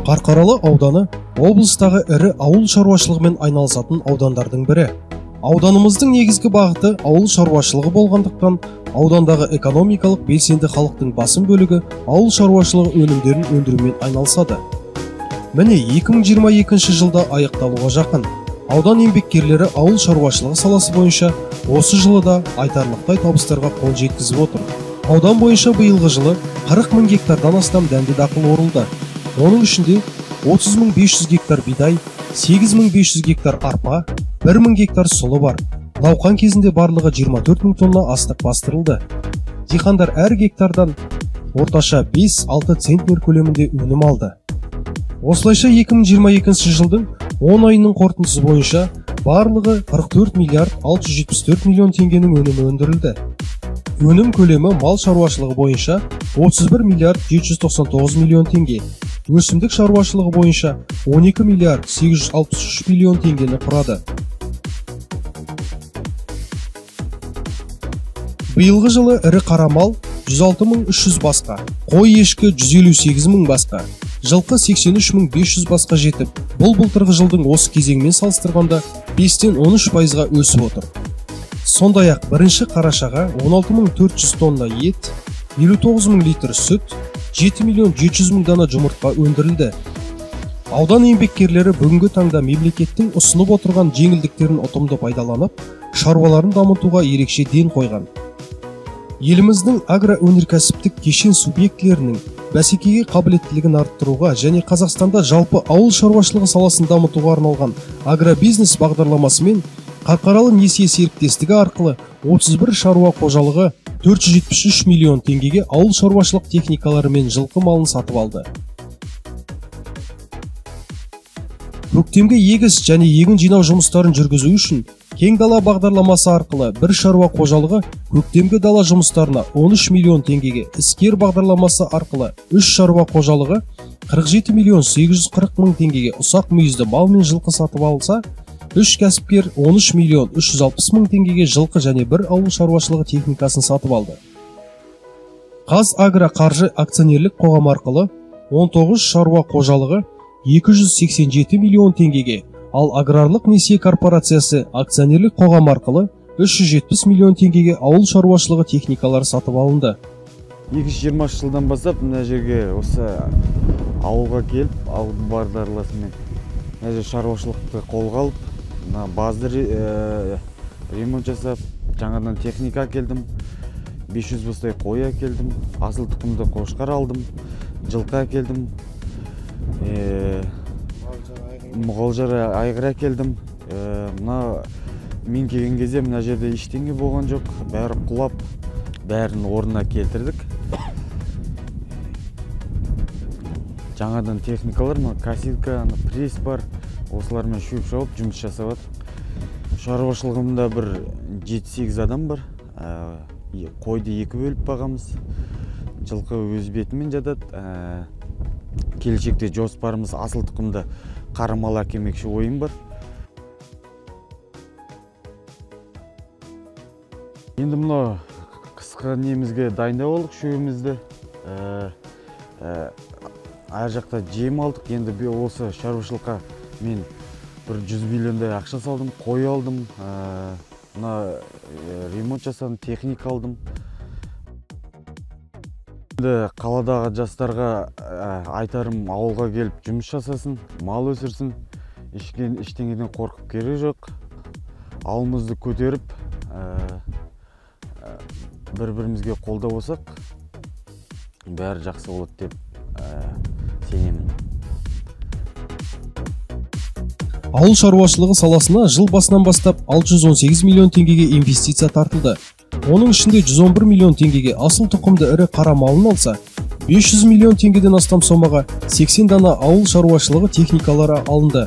Қарқаралы ауданы облыстағы ірі ауыл шаруашылығымен айналысатын аудандардың бірі. Ауданымыздың негізгі бағыты ауыл шаруашылығы болғандықтан, аудандағы экономикалық белсенді халықтың басым бөлігі ауыл шаруашылығы өнімдерін өндірумен айналысады. Міне 2022 жылда аяқталуға жақын. Аудан еңбеккерлері ауыл шаруашылығы саласы бойынша осы жылы да айтарлықтай табыстарға қол жеткізіп отыр. Аудан бойынша биылғы жылы 40 мың гектардан астам дәнді дақыл орылды. Оның ішінде 30.500 гектар бидай, 8.500 гектар арпа, 1.000 гектар сұлы бар. Науқан кезінде барлығы 24 мың тонна астық бастырылды. Диқандар әр гектардан орташа 5-6 центнер көлемінде өнім алды. Осылайша 2022 жылдың 10 айының қорытындысы бойынша барлығы 44 миллиард 674 миллион теңгенің өнімі өндірілді. Өнім көлемі мал шаруашылығы бойынша 31 миллиард 799 миллион теңге, өсімдік шаруашылығы бойынша 12 миллиард 863 миллион теңгені құрады. Биылғы жылы ірі қара мал 106.300 басқа, қой ешкі 158.000 басқа, жылқы 83.500 басқа жетіп, бұл былтырғы жылдың осы кезеңмен салыстырғанда 5-13%-ға өсіп отыр. Сондай-ақ бірінші қарашаға 16.400 тонна ет, 59.000 литр сүт, 7.700.000 дана жұмыртқа өндірілді. Аудан еңбеккерлері бүгінгі таңда мемлекеттің ұсынып отырған жеңілдіктерін ұтымды пайдаланып, шаруаларын дамытуға ерекше ден қойған. Еліміздің агроөнеркәсіптік кешен субъектілерінің бәсекеге қабілеттілігін арттыруға және Қазақстанда жалпы ауыл шаруашылығы саласын дамытуға арналған агробизнес бағдарламасымен Қарқаралы несие серіктестігі арқылы 31 шаруа қожалығы 473 миллион теңгеге ауыл шаруашылық техникалары мен жылқы малын сатып алды. Көктемгі егіс және егін жинау жұмыстарын жүргізу үшін Кең дала бағдарламасы арқылы бір шаруа қожалығы көктемгі дала жұмыстарына 13 миллион теңгеге, іскер бағдарламасы арқылы 3 шаруа қожалығы 47 миллион 840 мың теңгеге ұсақ мүйізді мал мен жылқы сатып алса, 3 кәсіпкер 13 миллион 360 мың теңгеге жылқы және бір ауыл шаруашылығы техникасын сатып алды. Қазагро қаржы акционерлік қоғам арқылы 19 шаруа қожалығы 287 миллион теңгеге, ал аграрлық несие корпорациясы акционерлік қоғам арқылы 370 миллион теңгеге ауыл шаруашылығы техникалары сатып алынды. 2020 жылдан бастап мына жерге осы ауылға келіп, ауылдың бағдарламасымен мына жер шаруашылықты қолға алып, базды ремонт жасап, жаңадан техника келдім, 500 бастай қой әкелдім, асыл тұқымды қошқар алдым, жылқы әкелдім, мұғалжары айғыр әкелдім. Мен келген кезде мына жерде ештеңе болған жоқ, бәрі құлап, бәрін орнына келтірдік. Жаңадан техникалар, косилка, пресс бар, осылармен шөп шауып жұмыс жасап жатыр. Шаруашылығымда бір 7-8 адам бар. Қойды 2 бөліп бағамыз. Жылқы өз бетімен жатады. Келешекте жоспарымыз асыл тұқымды қара мал әкелмекші ойым бар. Енді мына қысқы немізге дайындап алдық шөбімізді. Ар жақта жем алдық. Енді осы шаруашылыққа мен бір 100 миллиондай ақша салдым, қой алдым, ремонт жасадым, техника алдым. Енді қаладағы жастарға айтарым, ауылға келіп жұмыс жасасын, мал өсірсін, ештеңеден қорқып керек жоқ. Ауылымызды көтеріп, бір-бірімізге қолдау болсақ, бәрі жақсы болады деп сенемін. Ауыл шаруашылығы саласына жыл басынан бастап 618 миллион теңгеге инвестиция тартылды. Оның ішінде 111 миллион теңгеге асыл тұқымды ірі қара малын алса, 500 миллион теңгеден астам сомаға 80 дана ауыл шаруашылығы техникалары алынды.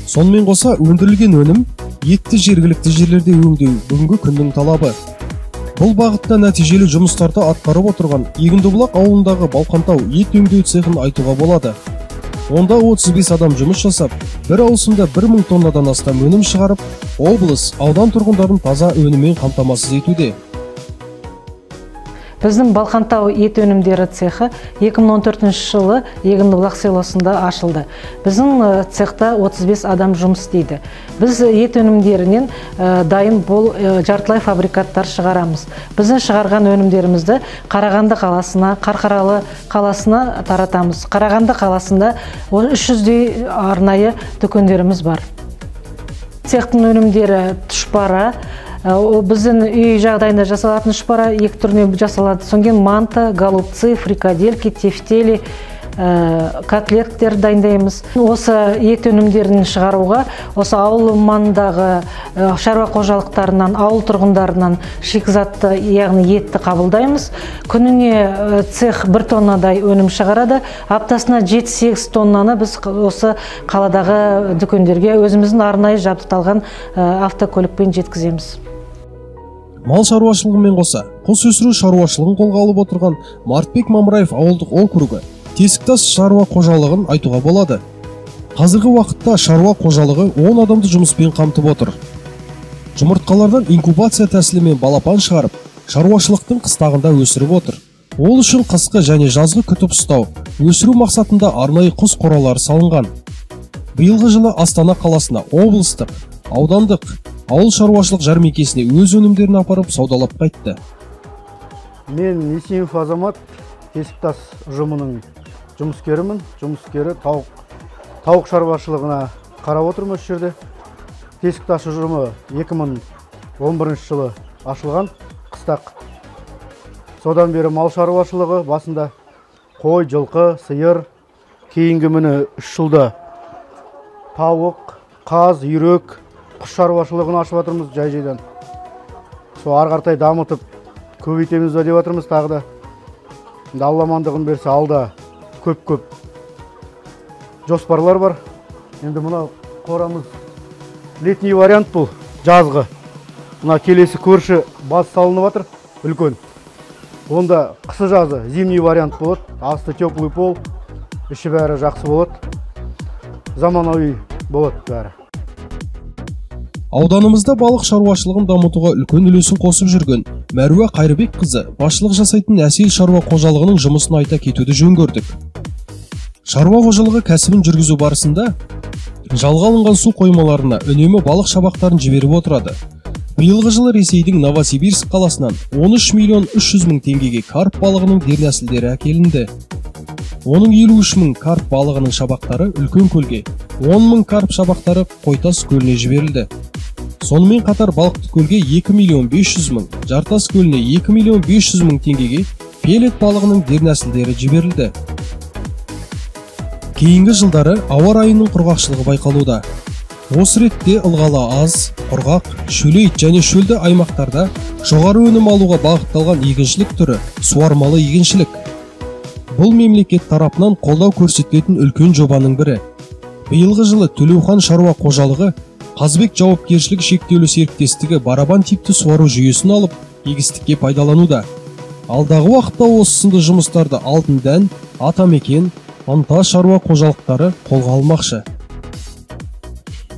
Сонымен қоса өндірілген өнім етті жергілікті жерлерде өңдеу бүгінгі күннің талабы. Бұл бағытта нәтижелі жұмыстарды атқарып отырған Егіндібұлақ ауылындағы Балқантау ет өңдеу цехын айтуға болады. Онда 35 адам жұмыс жасап, бір ауысымда 1000 тоннадан астам өнім шығарып, облыс, аудан тұрғындарын таза өніммен қамтамасыз етуде. Біздің Балқантау ет өнімдері цехы 2014 жылы Егіндібұлақ селосында ашылды. Біздің цехта 35 адам жұмыс істейді. Біз ет өнімдерінен дайын бол жартылай фабрикаттар шығарамыз. Біздің шығарған өнімдерімізді Қарағанды қаласына, Қарқаралы қаласына таратамыз. Қарағанды қаласында 300-дей арнайы дүкендеріміз бар. Цехтың өнімдері тұшпара, біздің үй жағдайында жасалатын тұшпара екі түріне жасалады. Соңген манта, голубцы, фрикадельки, тефтели, котлеттер дайындаймыз. Осы ет өнімдерін шығаруға осы ауыл маңындағы шаруа қожалықтарынан, ауыл тұрғындарынан шикізатты, яғни етті қабылдаймыз. Күніне цех 1 тоннадай өнім шығарады. Аптасына 7-8 тоннаны біз осы қаладағы дүкендерге өзіміздің арнайы жабдықталған автокөлікпен жеткіземіз. Мал шаруашылығымен қоса, құс өсіру шаруашылығын қолға алып отырған Мартбек Мамраев ауылдық округі Тесіктас шаруа қожалығын айтуға болады. Қазіргі уақытта шаруа қожалығы 10 адамды жұмыспен қамтып отыр. Жұмыртқалардан инкубация тәсілімен балапан шығарып, шаруашылықтың қыстағында өсіріп отыр. Ол үшін қысқы және жазғы күтіп ұстау, өсіру мақсатында арнайы құс қоралары салынған. Биылғы жылы Астана қаласына облыстық, аудандық, ауыл шаруашылық жәрмеңкесіне өз өнімдерін апарып саудалап қайтты. Мен Есенов Азамат, Тесіктас ұжымының жұмыскерімін. Жұмыскері тауық шаруашылығына қарап отырмыз жерде. Тесіктас ұжымы 2011 жылы ашылған қыстақ. Содан бері мал шаруашылығы басында қой, жылқы, сиыр, кейінгі міне 3 жылда тауық, қаз, үйрек, құс шаруашылығын ашып жатырмыз жай-жайдан. Сол ары қаратай дамытып көбейтеміз деп жатырмыз тағы да. Алла амандығын берсе алда көп жоспарлар бар. Енді мына қорамыз летний вариант бұл, жазғы. Мына келесі көрші баз салынып жатыр, үлкен. Онда қысы жазы зимний вариант болады. Асты теплый пол, іші бәрі жақсы болады. Заманауи болады бәрі. Ауданымызда балық шаруашылығын дамытуға үлкен үлесін қосып жүрген Мәруа Қайрыбек қызы басшылық жасайтын Әсел шаруа қожалығының жұмысын айта кетуді жөн көрдік. Шаруа қожалығы кәсібін жүргізу барысында жалға алынған су қоймаларына үнемі балық шабақтарын жіберіп отырады. Биылғы жылы Ресейдің Новосибирск қаласынан 13.300.000 теңгеге карп балығының дернәсілдері әкелінді. Оның 53.000 карп балығының шабақтары үлкен көлге, 10.000 карп шабақтары Қойтас көліне жіберілді. Сонымен қатар балықты көлге 2.500.000, Жартас көліне 2.500.000 теңгеге пелет балығының дернәсілдері жіберілді. Кейінгі жылдары ауа райының құрғақшылығы байқалуда. Осы ретте ылғалы аз, құрғақ, шөлейт және шөлді аймақтарда жоғары өнім алуға бағытталған егіншілік түрі суармалы егіншілік. Бұл мемлекет тарапынан қолдау көрсетілетін үлкен жобаның бірі. Биылғы жылы Төлеухан шаруа қожалығы Қазбек жауапкершілігі шектеулі серіктестігі барабан типті суару жүйесін алып, егістікке пайдалануда. Алдағы уақытта осы сынды жұмыстарды Алтын Дән, Атамекен, Ынта шаруа қожалықтары қолға алмақшы.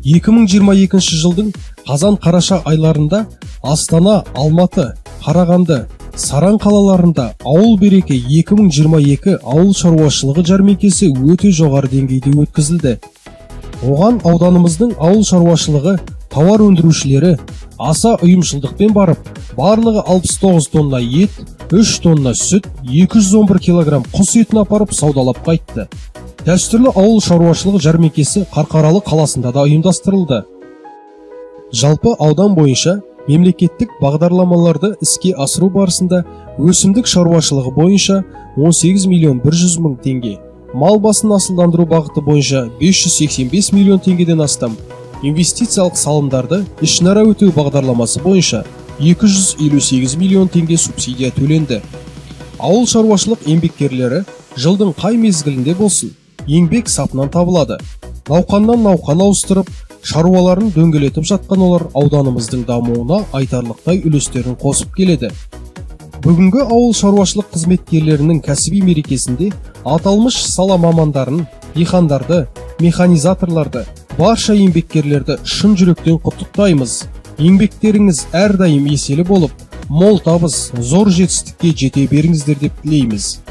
2022 жылдың қазан-қараша айларында Астана, Алматы, Қарағанды, Саран қалаларында ауыл береке 2022 ауыл шаруашылығы жәрмеңкесі өте жоғары деңгейде өткізілді. Оған ауданымыздың ауыл шаруашылығы тауар өндірушілері аса ұйымшылдықпен барып, барлығы 69 тонна ет, 3 тонна сүт, 211 килограмм құс етін апарып саудалап қайтты. Дәстүрлі ауыл шаруашылығы жәрмеңкесі Қарқаралы қаласында да ұйымдастырылды. Жалпы аудан бойынша мемлекеттік бағдарламаларды іске асыру барысында өсімдік шаруашылығы бойынша 18.100.000 теңге, мал басын асылдандыру бағыты бойынша 585 миллион теңгеден астам, инвестициялық салымдарды ішінара өтеу бағдарламасы бойынша 258 миллион теңге субсидия төленді. Ауыл шаруашылық еңбеккерлері жылдың қай мезгілінде болсын, еңбек сапынан табылады. Науқаннан науқан ауыстырып, шаруаларын дөңгелетіп жатқан олар ауданымыздың дамуына айтарлықтай үлестерін қосып келеді. Бүгінгі ауыл шаруашылық қызметкерлерінің кәсіби мерекесінде аталмыш сала мамандарын, диқандарды, механизаторларды, барша еңбеккерлерді шын жүректен құттықтаймыз. Еңбектеріңіз әрдайым еселі болып, мол табыс, зор жетістікке жете беріңіздер деп тілейміз.